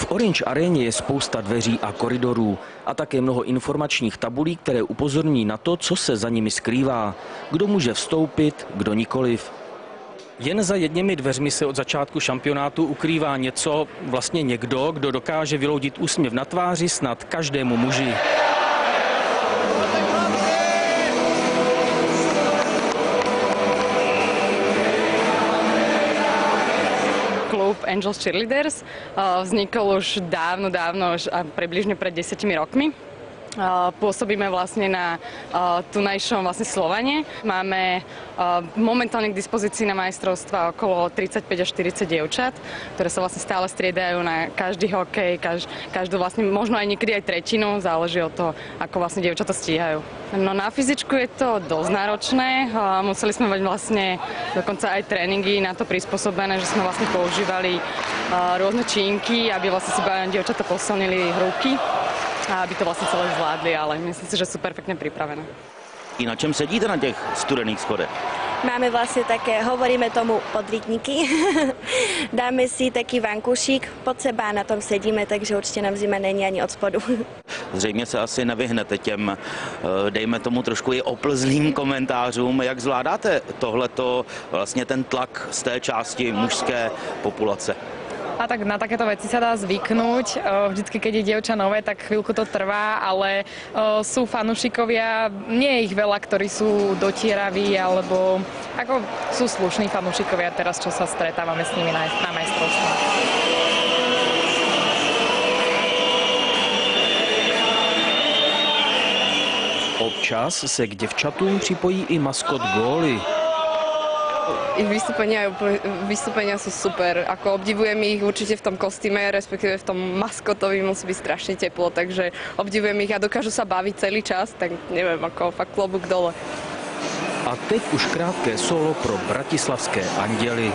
V Orange aréně je spousta dveří a koridorů a také mnoho informačních tabulí, které upozorní na to, co se za nimi skrývá, kdo může vstoupit, kdo nikoliv. Jen za jedněmi dveřmi se od začátku šampionátu ukrývá něco, vlastně někdo, kdo dokáže vyloudit úsměv na tváři snad každému muži. Klub Angels Cheerleaders vznikol už dávno, približne pred 10 rokmi. Pôsobíme vlastne na tunajšom Slovane. Máme momentálne k dispozícii na majstrovstvá okolo 35 až 40 dievčat, ktoré sa vlastne stále striedajú na každý hokej, každú vlastne, možno aj niekedy aj tretinu, záleží od toho, ako vlastne dievčatá stíhajú. No na fyzičku je to dosť náročné, museli sme mať vlastne dokonca aj tréningy na to prispôsobené, že sme vlastne používali rôzne činky, aby vlastne si dievčatá posilnili ruky a aby to vlastne celé zvládli, ale myslím si, že sú perfektne pripravené. I na čem sedíte na těch studených schodech? Máme vlastně také, hovoríme tomu podvítníky. Dáme si taký vankúšik pod seba a na tom sedíme, takže určitě nám zima není ani od spodu. Zřejmě se asi nevyhnete těm, dejme tomu trošku i oplzlým komentářům. Jak zvládáte tohleto, vlastně ten tlak z té části mužské populace? A tak na takéto veci sa dá zvyknúť. Vždycky, keď je dievča nové, tak chvíľku to trvá, ale sú fanúšikovia, nie je ich veľa, ktorí sú dotieraví, alebo ako sú slušní fanúšikovia teraz, čo sa stretávame s nimi na majstrovstvách. Občas se k děvčatům připojí i maskot Góly. Ich vystúpenia sú super, ako obdivujem ich určite v tom kostýme, respektíve v tom maskotovi musí byť strašne teplo, takže obdivujem ich a dokážu sa baviť celý čas, tak neviem, ako fakt klobúk dole. A teď už krátké solo pro bratislavské anděly.